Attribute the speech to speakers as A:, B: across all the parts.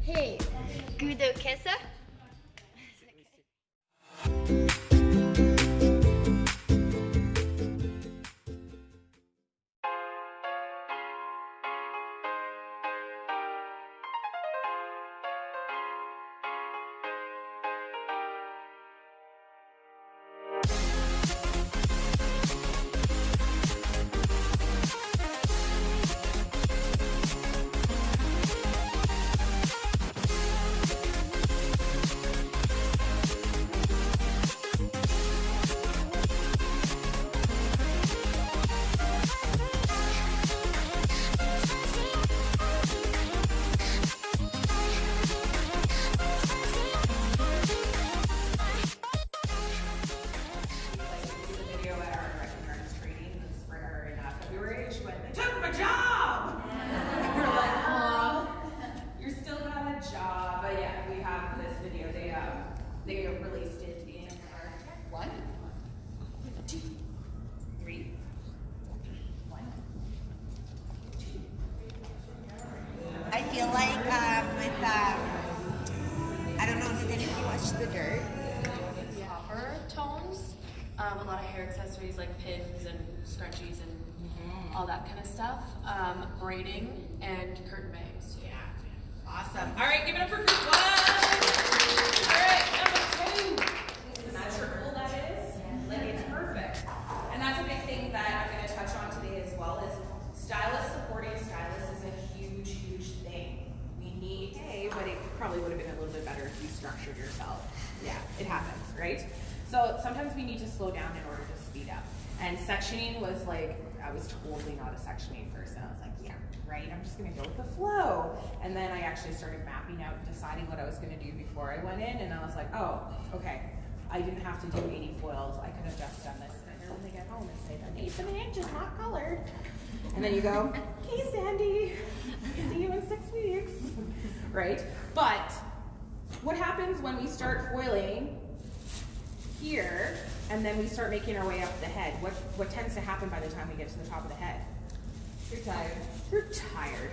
A: Hey, 구독해서
B: They released it in 1, 2, 3, 1, 2.
C: I feel like with I don't know if you watched The Dirt.
D: Copper tones, a lot of hair accessories like pins and scrunchies and all that kind of stuff. Braiding and curtain bangs.
B: Yeah. Awesome. All right, give it up for group 1. All right, number 2. Isn't that cool that is? Like, it's perfect. And that's a big thing that I'm going to touch on today as well is stylist supporting stylists is a huge, huge thing. We need, but it probably would have been a little bit better if you structured yourself. Yeah, it happens, right? So sometimes we need to slow down in order to speed up. And sectioning was like, I was totally not a sectioning person. I was like, yeah, right, I'm just gonna go with the flow. And then I actually started mapping out and deciding what I was gonna do before I went in, and I was like, oh, okay, I didn't have to do 80 foils. I could have just done this. And then when they get home and say, the 1/8 of an inch is not colored. And then you go, hey, Sandy, see you in 6 weeks, right? But what happens when we start foiling here, and then we start making our way up the head? What tends to happen by the time we get to the top of the head? You're tired. You're tired.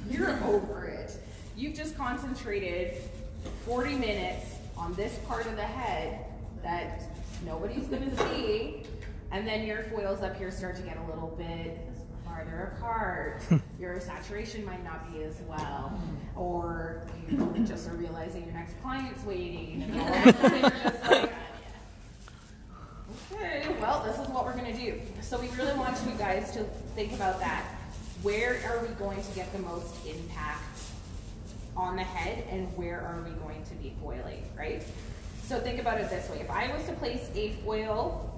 B: You're over it. You've just concentrated 40 minutes on this part of the head that nobody's gonna see, and then your foils up here start to get a little bit farther apart. Your saturation might not be as well, or you just are realizing your next client's waiting, and all of a sudden you're just like, okay, well, this is what we're gonna do. So we really want you guys to think about that. Where are we going to get the most impact on the head, and where are we going to be foiling, right? So think about it this way. If I was to place a foil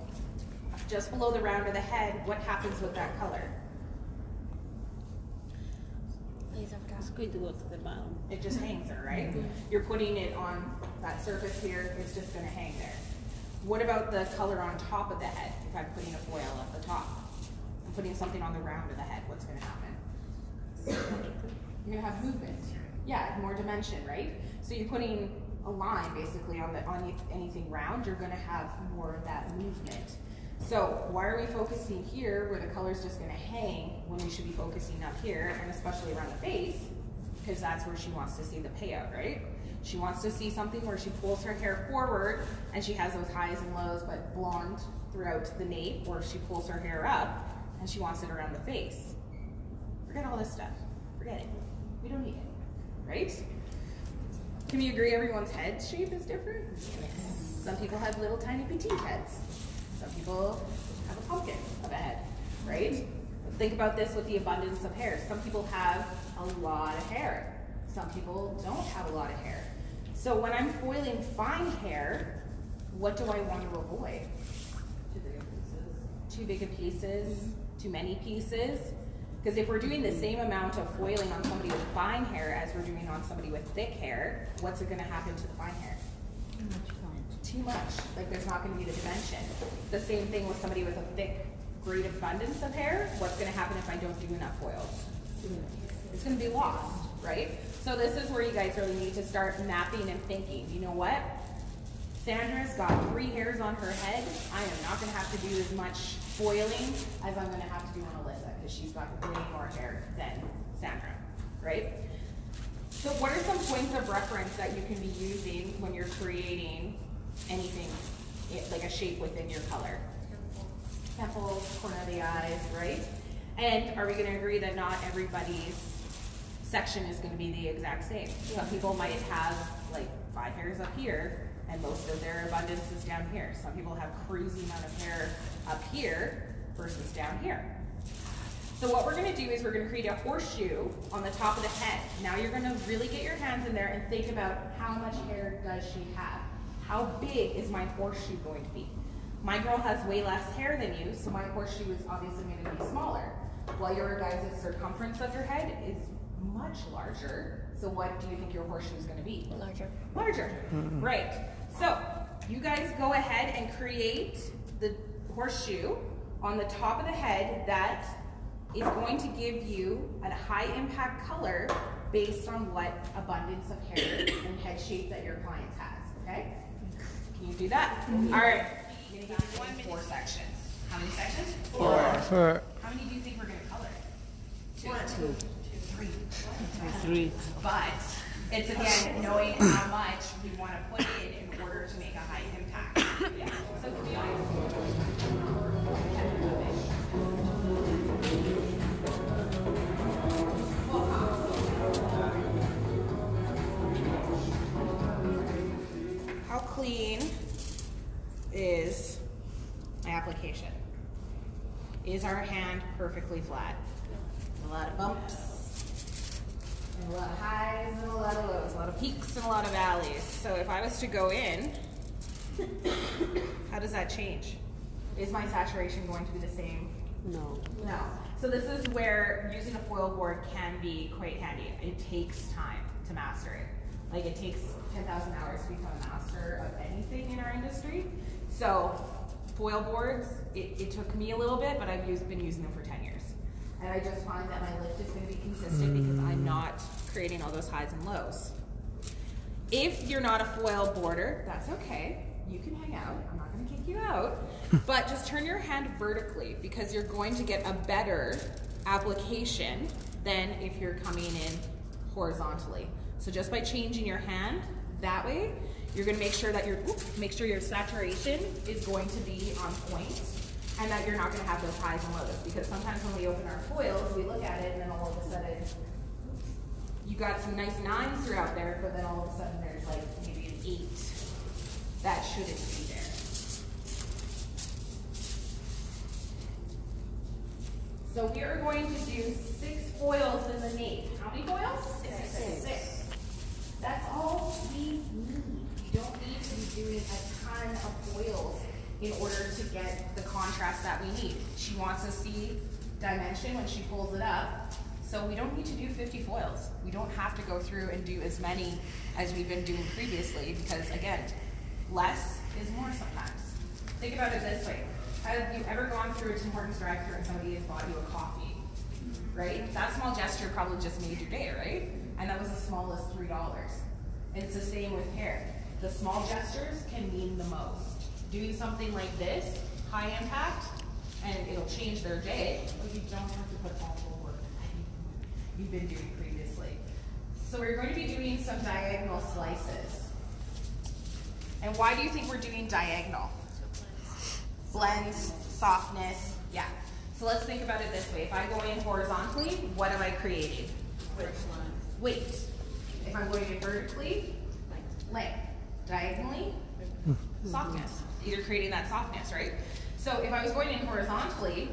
B: just below the round of the head, what happens with that color?
E: It's going to go to the bottom.
B: It just hangs there, right? You're putting it on that surface here, it's just gonna hang there. What about the color on top of the head? If I'm putting a foil at the top, I'm putting something on the round of the head, what's gonna happen? You're gonna have movement. Yeah, more dimension, right? So you're putting a line basically on anything round, you're gonna have more of that movement. So why are we focusing here where the color's just gonna hang when we should be focusing up here, and especially around the face, because that's where she wants to see the payout, right? She wants to see something where she pulls her hair forward and she has those highs and lows but blonde throughout the nape, or she pulls her hair up and she wants it around the face. Forget all this stuff. Forget it. We don't need it, right? Can we agree everyone's head shape is different? Yes. Some people have little tiny petite heads. Some people have a pumpkin of a head, right? Think about this with the abundance of hair. Some people have a lot of hair. Some people don't have a lot of hair. So when I'm foiling fine hair, what do I want to avoid? Too big of pieces, too many pieces. Because if we're doing the same amount of foiling on somebody with fine hair as we're doing on somebody with thick hair, what's it going to happen to the fine hair? Too much. Like, there's not going to be the dimension. The same thing with somebody with a thick, great abundance of hair. What's going to happen if I don't do enough foils? It's going to be lost, right? So this is where you guys really need to start mapping and thinking, you know what? Sandra's got 3 hairs on her head. I am not going to have to do as much foiling as I'm going to have to do on Alyssa, because she's got way more hair than Sandra, right? So what are some points of reference that you can be using when you're creating anything, like a shape within your color? Temples, corner of the eyes, right? And are we going to agree that not everybody's section is going to be the exact same? Some people might have like 5 hairs up here, and most of their abundance is down here. Some people have crazy amount of hair up here versus down here. So what we're going to do is we're going to create a horseshoe on the top of the head. Now you're going to really get your hands in there and think about how much hair does she have? How big is my horseshoe going to be? My girl has way less hair than you, so my horseshoe is obviously going to be smaller. While your guys' circumference of your head is much larger. So what do you think your horseshoe is going to be?
A: Larger.
B: Larger, right. So you guys go ahead and create the horseshoe on the top of the head that is going to give you a high impact color based on what abundance of hair and head shape that your client has, okay? Can you do that? All right, I'm gonna give you 4 sections. How many sections? 4. How many do you think we're gonna color? 2. 2. 3.
E: 3.
B: But it's again knowing how much we want to put in order to make a high impact. Yeah. So to be honest. How clean is my application? Is our hand perfectly flat? A lot of bumps, and a lot of highs and a lot of lows, a lot of peaks and a lot of valleys. So if I was to go in, how does that change? Is my saturation going to be the same?
E: No.
B: No. So this is where using a foil board can be quite handy. It takes time to master it. Like it takes 10,000 hours to become a master of anything in our industry. So foil boards, it took me a little bit, but I've been using them for 10 years. And I just find that my lift is going to be consistent because I'm not creating all those highs and lows. If you're not a foil boarder, that's okay. You can hang out. I'm not going to kick you out. But just turn your hand vertically because you're going to get a better application than if you're coming in horizontally. So just by changing your hand that way, you're going to make sure that your saturation is going to be on point and that you're not going to have those highs and lows. Because sometimes when we open our foils, we look at it and then all of a sudden you got some nice 9s throughout there, but then all of a sudden there's like maybe an 8 that shouldn't be there. So we are going to do 6 foils in the nape. How many foils? 6. That's all we need. You don't need to be doing a ton of foils in order to get the contrast that we need. She wants to see dimension when she pulls it up. So we don't need to do 50 foils. We don't have to go through and do as many as we've been doing previously because again, less is more sometimes. Think about it this way. Have you ever gone through a Tim Hortons drive-thru and somebody has bought you a coffee? Right? That small gesture probably just made your day, right? And that was as small as $3. And it's the same with hair. The small gestures can mean the most. Doing something like this, high impact, and it'll change their day, but you don't have to put all the work you've been doing previously. So we're going to be doing some diagonal slices. And why do you think we're doing diagonal? Blends, softness, yeah. So let's think about it this way. If I go in horizontally, what am I creating? Weight. If I'm going in vertically, length. Diagonally, softness. Either creating that softness, right? So if I was going in horizontally,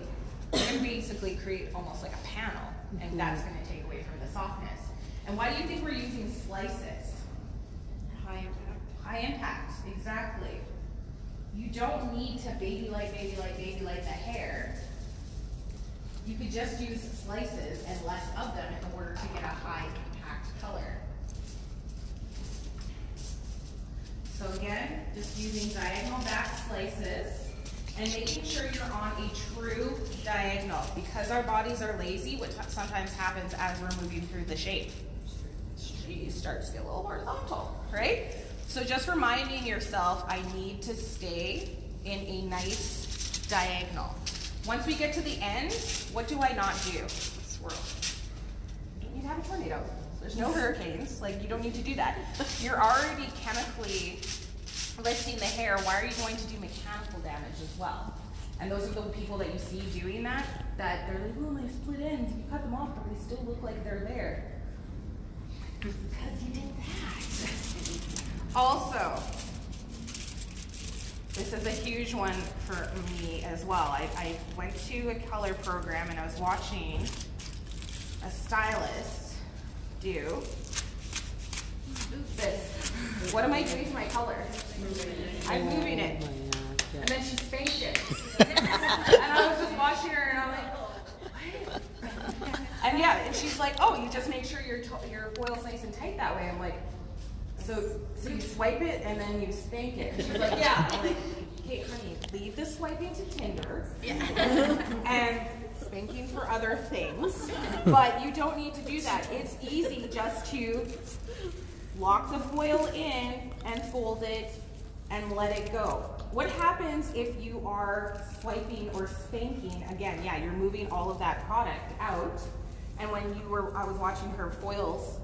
B: I'm going to basically create almost like a panel, and that's going to take away from the softness. And why do you think we're using slices? High impact. High impact, exactly. You don't need to baby light the hair. You could just use slices and less of them in order to get a high impact color. So again, just using diagonal back slices and making sure you're on a true diagonal because our bodies are lazy, which sometimes happens as we're moving through the shape. She starts to get a little horizontal, right? So just reminding yourself, I need to stay in a nice diagonal. Once we get to the end, what do I not do? Swirl. You don't need to have a tornado. There's no hurricanes. Like, you don't need to do that. You're already chemically lifting the hair. Why are you going to do mechanical damage as well? And those are the people that you see doing that they're like, oh, my split ends. You cut them off, but they still look like they're there. Because you did that. Also, this is a huge one for me as well. I went to a color program and I was watching a stylist do this. What am I doing to my color? I'm moving it. And then she spanked it. And I was just watching her and I'm like, what? And yeah, and she's like, oh, you just make sure your foil's nice and tight that way. I'm like, so you swipe it and then you spank it. And she's like, yeah. I'm like, hey, honey, leave the swiping to Tinder and spanking for other things. But you don't need to do that. It's easy just to lock the foil in and fold it and let it go. What happens if you are swiping or spanking? Again, yeah, you're moving all of that product out. And when I was watching her foils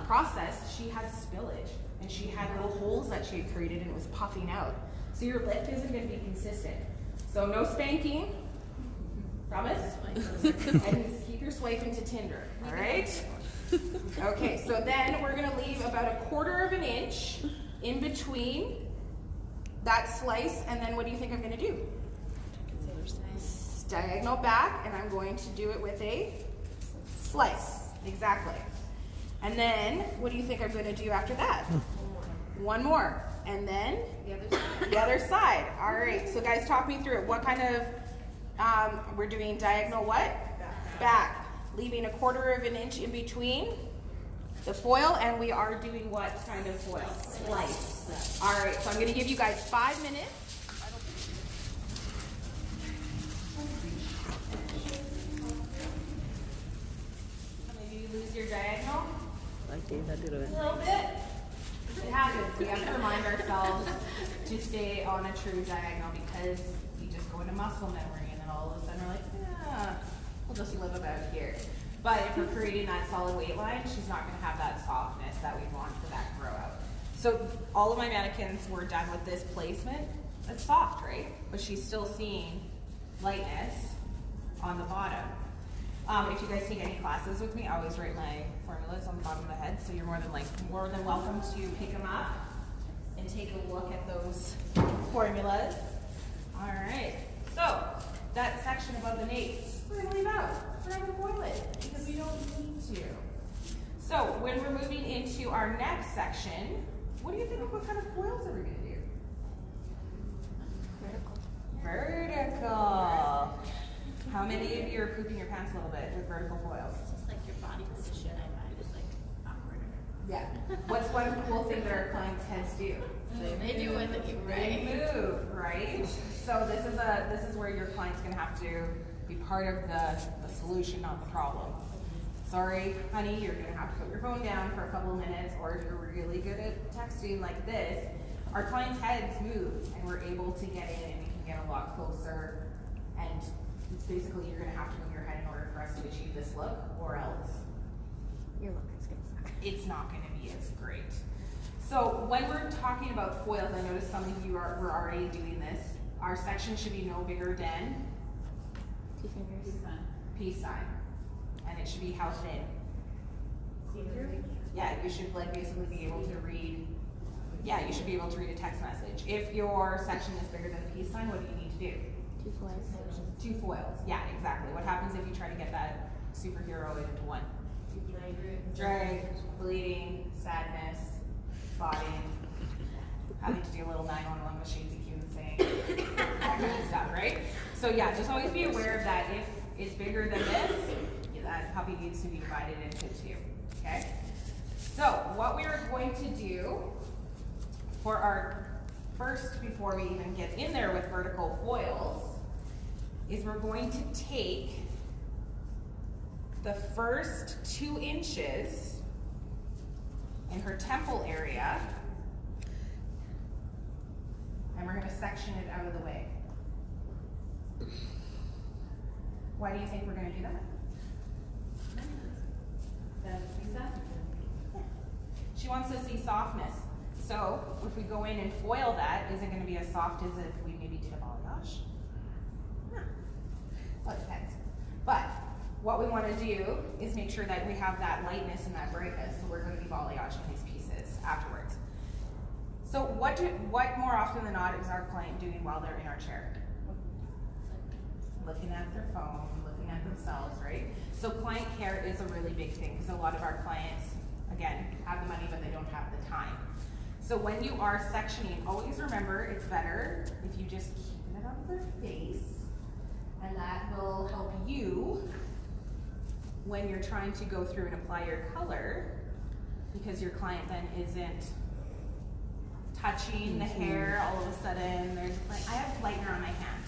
B: process, she had spillage and she had little holes that she had created and it was puffing out. So your lift isn't going to be consistent. So no spanking, promise? And keep your swiping to Tinder, all right? Okay, so then we're going to leave about 1/4 of an inch in between that slice, and then what do you think I'm going to do? Diagonal back, and I'm going to do it with a slice. Exactly. And then what do you think I'm going to do after that? One more. And then the other side. All right, so guys, talk me through it. What kind of, we're doing diagonal what? Back. Leaving 1/4 of an inch in between the foil, and we are doing what kind of foil? Slice. All right, so I'm going to give you guys 5 minutes. Maybe you lose your diagonal a little bit. It happens. We have to remind ourselves to stay on a true diagonal because you just go into muscle memory, and then all of a sudden we're like, yeah, we'll just live about here. But if we're creating that solid weight line, she's not going to have that softness that we want for that grow out. So all of my mannequins were done with this placement. It's soft, right? But she's still seeing lightness on the bottom. If you guys take any classes with me, I always write my formulas on the bottom of the head, so you're more than welcome to pick them up and take a look at those formulas. All right, so that section above the nape, we're going to leave out. We're not going to foil it because we don't need to. So when we're moving into our next section, what do you think? What kind of foils are we going to do? Vertical. How many of you are pooping your pants a little bit with vertical foils?
E: It's just like your body position, I find, is like awkward.
B: Yeah. What's one cool thing that our clients' heads do?
E: They do it,
B: They move, right? So this is where your client's going to have to be part of the solution, not the problem. Sorry, honey, you're going to have to put your phone down for a couple of minutes, or if you're really good at texting like this, our clients' heads move, and we're able to get in and we can get a lot closer. And it's basically you're going to have to move your head in order for us to achieve this look, or else
A: Your look is going to suck.
B: it's not going to be as great. So when we're talking about foils, I noticed some of you were already doing this. Our section should be no bigger than
A: 2 fingers.
B: peace sign, and it should be how thin? Yeah, you should like basically be able to read. Yeah, you should be able to read a text message. If your section is bigger than a peace sign, what do you need to do?
A: 2 foils.
B: 2 foils. Yeah, exactly. What happens if you try to get that superhero into one? Drag, bleeding, sadness, spotting, having to do a little 911 with Shades of Q and saying that kind of stuff, right? So yeah, just always be aware of that. If it's bigger than this, that puppy needs to be divided into 2. Okay? So what we are going to do for our first, before we even get in there with vertical foils, is we're going to take the first 2 inches in her temple area, and we're going to section it out of the way. Why do you think we're going to do that? Lisa? She wants to see softness. So if we go in and foil that, is it going to be as soft as if we maybe did a balayage? Well, it depends. But what we want to do is make sure that we have that lightness and that brightness. So we're going to be balayaging these pieces afterwards. So what more often than not is our client doing while they're in our chair? Looking at their phone, looking at themselves, right? So client care is a really big thing because a lot of our clients, again, have the money but they don't have the time. So when you are sectioning, always remember it's better if you just keep it out of their face, and that will help you when you're trying to go through and apply your color, because your client then isn't touching the hair. All of a sudden there's like, I have lightener on my hand.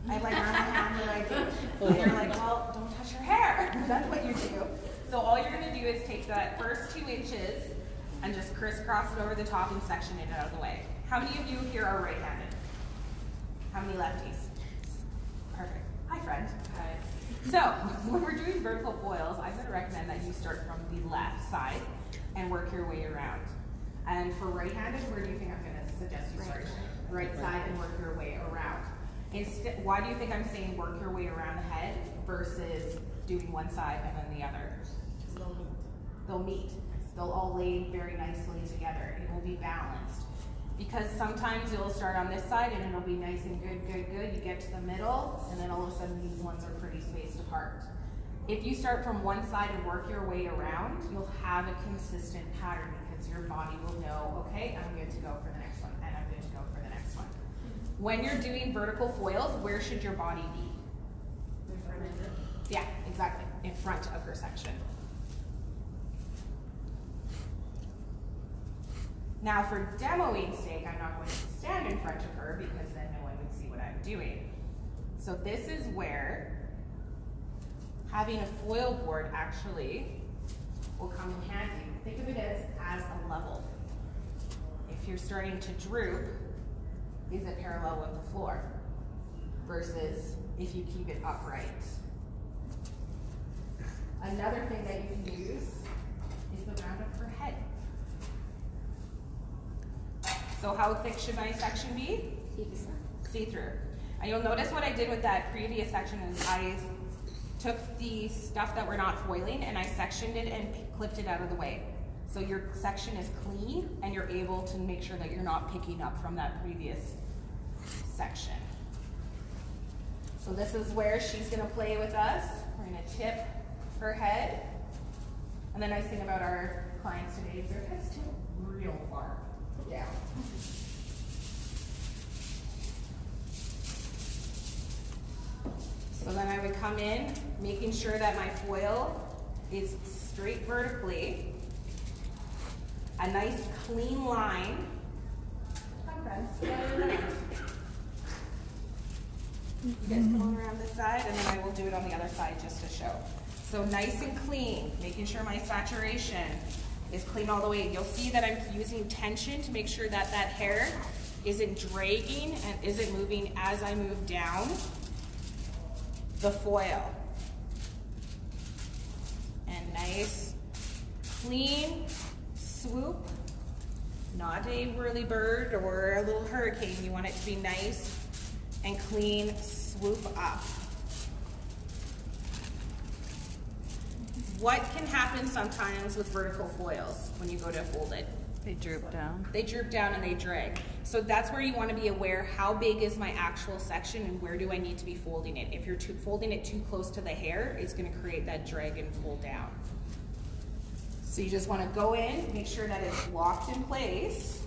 B: I have lightener on my hand, what do I do? And you're like, well, don't touch your hair. That's what you do. So all you're gonna do is take that first 2 inches and just crisscross it over the top and section it out of the way. How many of you here are right-handed? How many lefties? Perfect. Hi, friend. Hi. So when we're doing vertical foils, I'm gonna recommend that you start from the left side and work your way around. And for right-handed, where do you think I'm gonna suggest you start? Right side and work your way around. Why do you think I'm saying work your way around the head versus doing one side and then the other? They'll meet. They'll all lay very nicely together. It will be balanced. Because sometimes you'll start on this side and it'll be nice and good, good, good. You get to the middle and then all of a sudden these ones are pretty spaced apart. If you start from one side and work your way around, you'll have a consistent pattern because your body will know, okay, I'm good to go for the next one and I'm good to go for the next one. When you're doing vertical foils, where should your body be? In front of it. Yeah, exactly, in front of her section. Now for demoing sake, I'm not going to stand in front of her because then no one would see what I'm doing. So this is where having a foil board actually will come in handy. Think of it as a level. If you're starting to droop, is it parallel with the floor? Versus if you keep it upright. Another thing that you can use is the round of her head. So how thick should my section be? See-through. And you'll notice what I did with that previous section is I took the stuff that we're not foiling and I sectioned it and clipped it out of the way. So your section is clean and you're able to make sure that you're not picking up from that previous section. So this is where she's gonna play with us. We're gonna tip her head. And the nice thing about our clients today is their heads tip real far down. So then I would come in, making sure that my foil is straight vertically, a nice clean line. Hi friends, you guys come on around this side and then I will do it on the other side just to show. So nice and clean, making sure my saturation is clean all the way. You'll see that I'm using tension to make sure that that hair isn't dragging and isn't moving as I move down the foil. And nice, clean swoop, not a whirly-bird or a little hurricane. You want it to be nice and clean swoop up. What can happen sometimes with vertical foils when you go to fold it?
F: They droop down.
B: They droop down and they drag. So that's where you want to be aware, how big is my actual section and where do I need to be folding it? If you're folding it too close to the hair, it's going to create that drag and pull down. So you just want to go in, make sure that it's locked in place,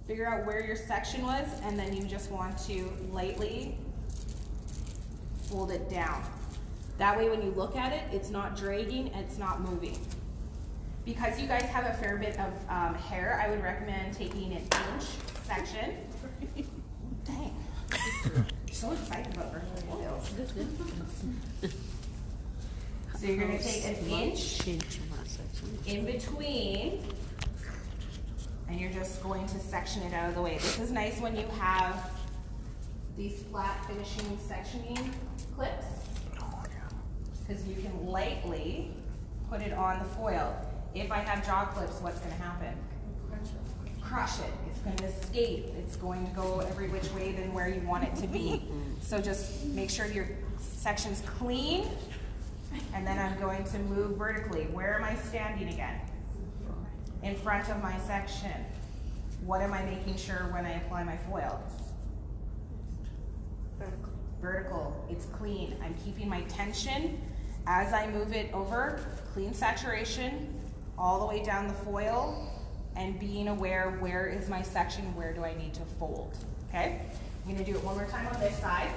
B: figure out where your section was, and then you just want to lightly fold it down. That way when you look at it, it's not dragging and it's not moving. Because you guys have a fair bit of hair, I would recommend taking an inch section. Dang. You're so excited about vertical foils. So you're going to take an inch in between, and you're just going to section it out of the way. This is nice when you have these flat finishing sectioning clips, because you can lightly put it on the foil. If I have jaw clips, what's going to happen? Crush it. It's going to escape. It's going to go every which way than where you want it to be. So just make sure your section's clean, and then I'm going to move vertically. Where am I standing again? In front of my section. What am I making sure when I apply my foil?
A: Vertical.
B: Vertical. It's clean. I'm keeping my tension as I move it over. Clean saturation all the way down the foil, and being aware, where is my section, where do I need to fold, okay? I'm gonna do it one more time on this side,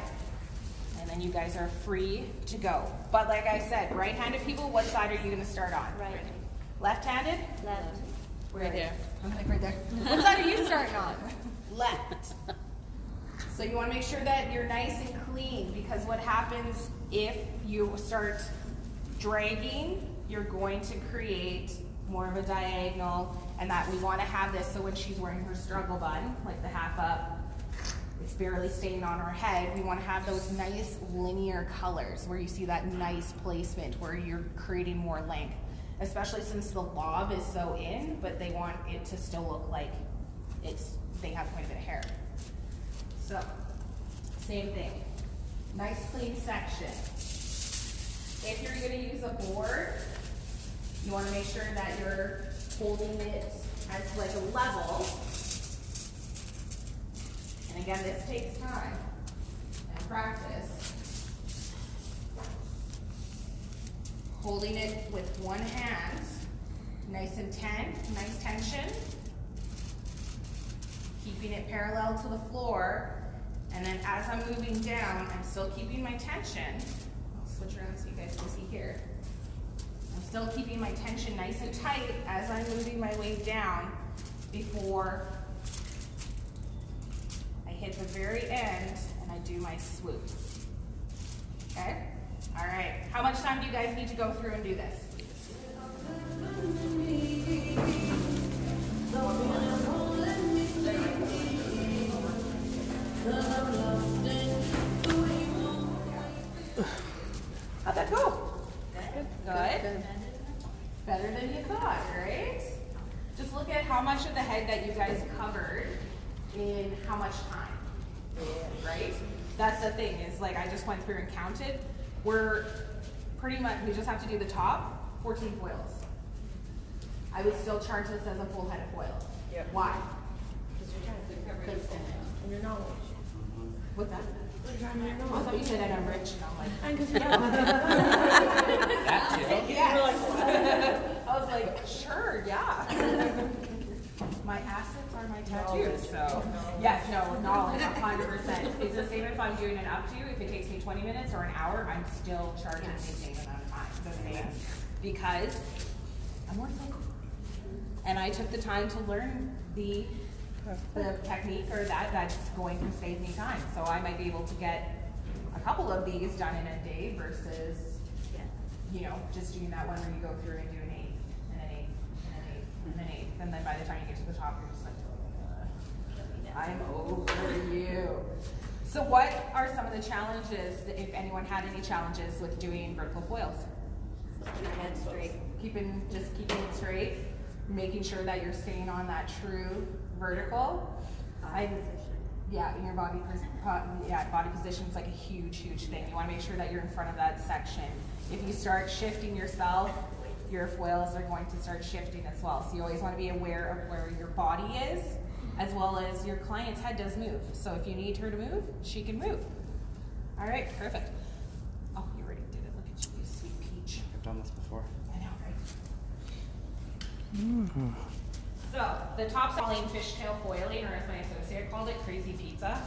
B: and then you guys are free to go. But like I said, right-handed people, what side are you gonna start on?
A: Right.
B: Left-handed?
A: Left.
B: Right there. I'm like right there. What side are you starting on? Left. So you wanna make sure that you're nice and clean, because what happens if you start dragging, you're going to create more of a diagonal, and that we want to have this so when she's wearing her struggle bun, like the half up, it's barely staying on her head. We want to have those nice linear colors where you see that nice placement where you're creating more length, especially since the lob is so in, but they want it to still look like they have quite a bit of hair. So, same thing. Nice clean section. If you're going to use a board, you want to make sure that you're holding it as like a level. And again, this takes time and practice. Holding it with one hand, nice and nice tension. Keeping it parallel to the floor. And then as I'm moving down, I'm still keeping my tension. I'll switch around so you guys can see here. I'm still keeping my tension nice and tight as I'm moving my way down before I hit the very end and I do my swoop. Okay? All right. How much time do you guys need to go through and do this? How'd that go? Good. Better than you thought, right? Just look at how much of the head that you guys covered in how much time, right? That's the thing, is like I just went through and counted. We're pretty much, we just have to do the top, 14 foils. I would still charge this as a full head of foils. Yep. Why?
E: Because you're trying to cover everything in your knowledge.
B: What's that?
E: You're trying to
B: I thought you said that I'm rich, and I'm like,
E: And because you're
B: that too. Yes. I was like, sure, yeah. My assets are my tattoos, so yes, no, knowledge, 100%. It's the same if I'm doing an up to. If it takes me 20 minutes or an hour, I'm still charging the same amount of time. The same, because I'm worth it. And I took the time to learn the technique or that's going to save me time. So I might be able to get a couple of these done in a day versus, you know, just doing that one where you go through and do an eighth and an eighth and an eighth and an eighth. And then by the time you get to the top, you're just like, I'm over you. So what are some of the challenges, if anyone had any challenges with doing vertical foils?
A: Keeping your head straight.
B: Keeping it straight, making sure that you're staying on that true vertical. Yeah, in your body position is like a huge thing. You want to make sure that you're in front of that section. If you start shifting yourself, your foils are going to start shifting as well. So you always want to be aware of where your body is, as well as your client's head does move. So if you need her to move, she can move. All right, perfect. Oh, you already did it. Look at you, you sweet peach.
F: I've done this before.
B: I know, right? So, the top's calling fishtail foiling, or as my associate called it, crazy pizza.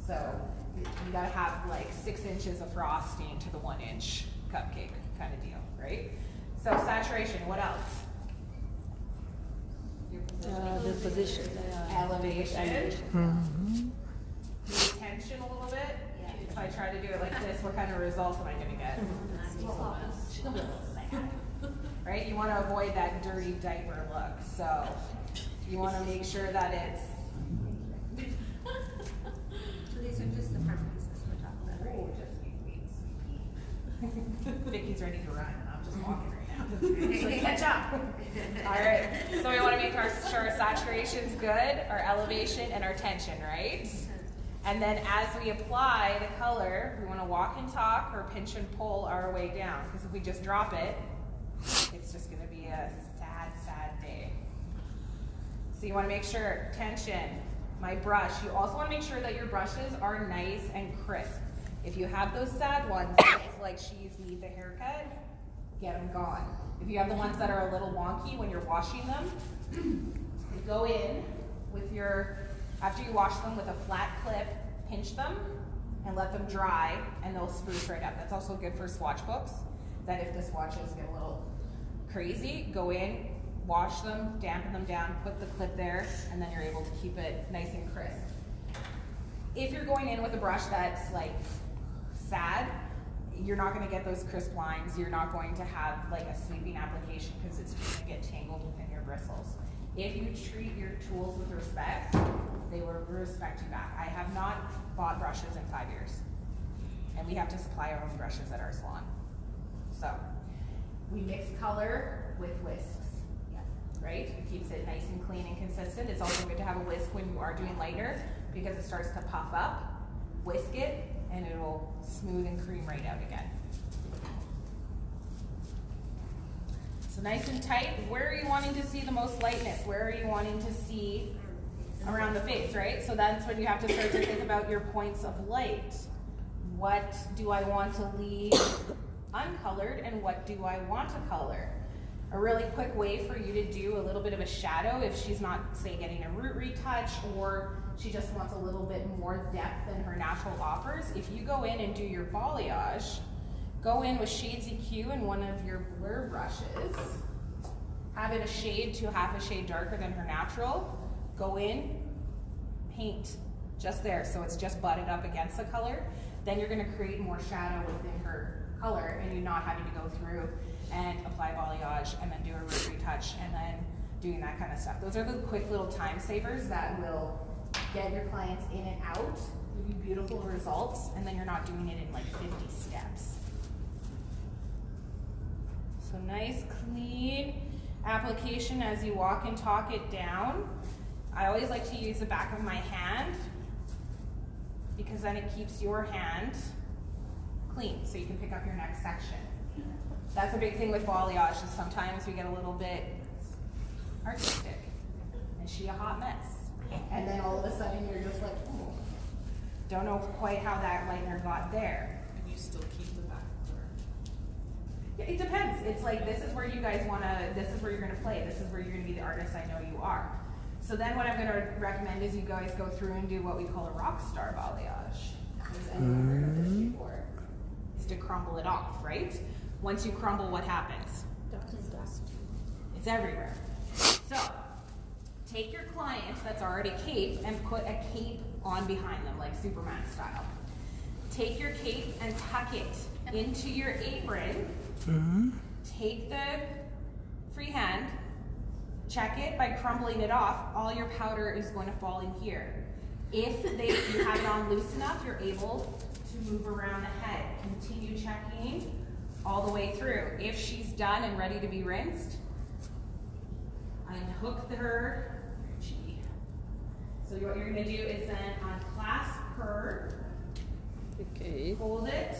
B: So, you gotta have like 6 inches of frosting to the 1 inch cupcake kind of deal, right? So saturation, what else?
A: The position.
B: Elevation. Tension a little bit. If I try to do it like this, what kind of result am I going to get? She's gonna be a little sad, right? You want to avoid that dirty diaper look, so you want to make sure that it's.
C: So these are just the front pieces we're talking about, right?
B: Oh, just wait. Vicky's ready to run, and I'm just walking right now. So catch up. All right. So we want to make sure our saturation's good, our elevation, and our tension, right? And then as we apply the color, we want to walk and talk or pinch and pull our way down. Because if we just drop it, it's just going to be a sad, sad day. So you want to make sure, tension, my brush. You also want to make sure that your brushes are nice and crisp. If you have those sad ones, that look like she's need the haircut, get them gone. If you have the ones that are a little wonky when you're washing them, you go in with your, after you wash them with a flat clip, pinch them and let them dry and they'll spruce right up. That's also good for swatch books, that if the swatches get a little crazy, go in, wash them, dampen them down, put the clip there, and then you're able to keep it nice and crisp. If you're going in with a brush that's like sad, you're not going to get those crisp lines. You're not going to have like a sweeping application because it's just going to get tangled within your bristles. If you treat your tools with respect, they will respect you back. I have not bought brushes in 5 years, and we have to supply our own brushes at our salon. So we mix color with whisks, right? It keeps it nice and clean and consistent. It's also good to have a whisk when you are doing lighter because it starts to puff up. Whisk it, and it will smooth and cream right out again. So nice and tight. Where are you wanting to see the most lightness? Where are you wanting to see around the face, right? So that's when you have to start to think about your points of light. What do I want to leave uncolored, and what do I want to color? A really quick way for you to do a little bit of a shadow if she's not, say, getting a root retouch, or she just wants a little bit more depth than her natural offers. If you go in and do your balayage, go in with Shades EQ and one of your blur brushes, have it a shade to half a shade darker than her natural, go in, paint just there, so it's just butted up against the color. Then you're gonna create more shadow within her color, and you're not having to go through and apply balayage and then do a root retouch and then doing that kind of stuff. Those are the quick little time savers that will get your clients in and out, give you beautiful results, and then you're not doing it in like 50 steps. So nice, clean application as you walk and talk it down. I always like to use the back of my hand because then it keeps your hand clean so you can pick up your next section. That's a big thing with balayage, is sometimes we get a little bit artistic. Is she a hot mess? And then all of a sudden you're just like, oh, don't know quite how that lightener got there.
F: And you still keep the back door.
B: Yeah, it depends. It's like, this is where you guys wanna, this is where you're gonna play. This is where you're gonna be the artist I know you are. So then what I'm gonna recommend is you guys go through and do what we call a rock star balayage. Has anyone heard of this before? Is to crumble it off, right? Once you crumble, what happens?
E: Dust.
B: It's everywhere. So, take your client that's already caped and put a cape on behind them, like Superman style. Take your cape and tuck it into your apron. Take the free hand, check it by crumbling it off. All your powder is going to fall in here. If you have it on loose enough, you're able to move around the head. Continue checking all the way through. If she's done and ready to be rinsed, unhook her. So what you're going to do is then unclasp her,
E: Okay.
B: hold it,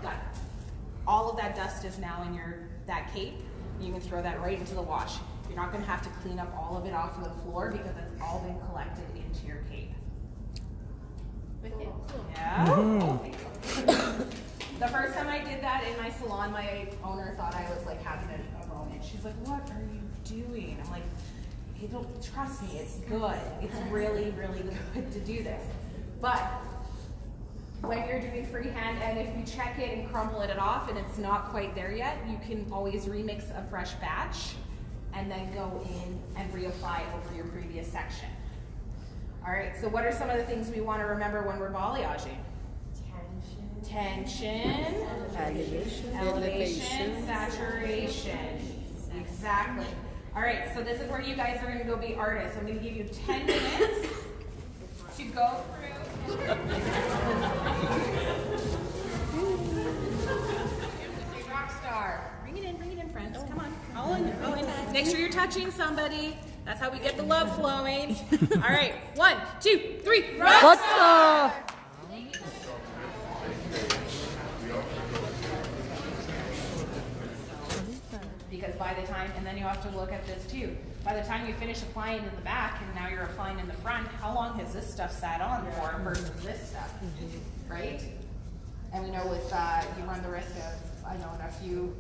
B: done. All of that dust is now in that cape. You can throw that right into the wash. You're not going to have to clean up all of it off of the floor because it's all been collected into your cape. Yeah. The first time I did that in my salon, my owner thought I was like having a moment. She's like, "What are you doing?" I'm like, "Hey, don't trust me. It's good. It's really, really good to do this." But when you're doing freehand, and if you check it and crumble it off, and it's not quite there yet, you can always remix a fresh batch, and then go in and reapply over your previous section. All right, so what are some of the things we want to remember when we're balayaging?
C: Tension.
B: tension,
E: Elevation.
B: elevation, saturation. Exactly. All right, so this is where you guys are going to go be artists. I'm going to give you 10 minutes to go through. Rock star. Bring it in, friends. Come on. All in. Make sure you're touching somebody. That's how we get the love flowing. All right, 1, 2, 3. Rock star. Because by the time, and then you have to look at this too, by the time you finish applying in the back and now you're applying in the front, how long has this stuff sat on for versus this stuff, right? And we know with, you run the risk of, I know, a few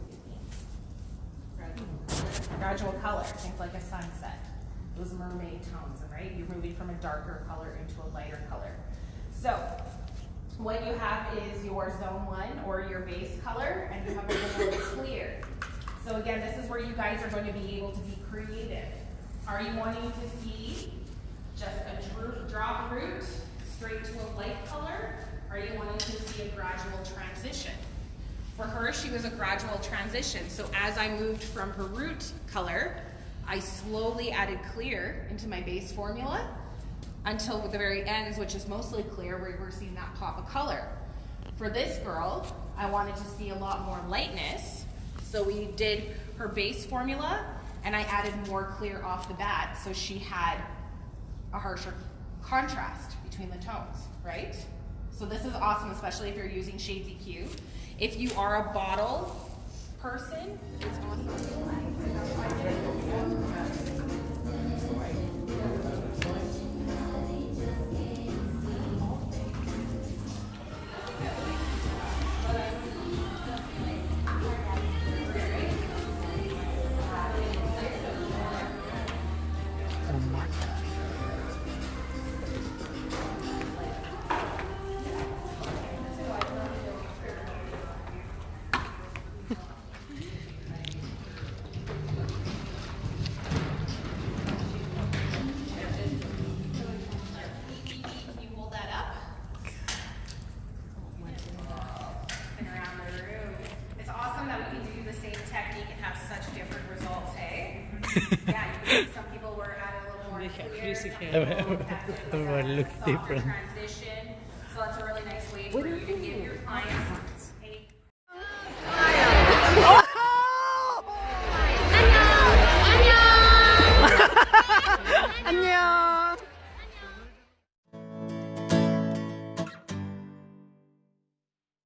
B: gradual color, think like a sunset, those mermaid tones, right? You're moving from a darker color into a lighter color. So what you have is your zone 1 or your base color, and you have a little clear. So again, this is where you guys are going to be able to be creative. Are you wanting to see just a drop root straight to a light color? Are you wanting to see a gradual transition? For her, she was a gradual transition. So as I moved from her root color, I slowly added clear into my base formula until the very ends, which is mostly clear, where we're seeing that pop of color. For this girl, I wanted to see a lot more lightness. So we did her base formula, and I added more clear off the bat, so she had a harsher contrast between the tones, right? So this is awesome, especially if you're using Shades EQ. If you are a bottle person, it's awesome.
G: They look different.
B: Transition.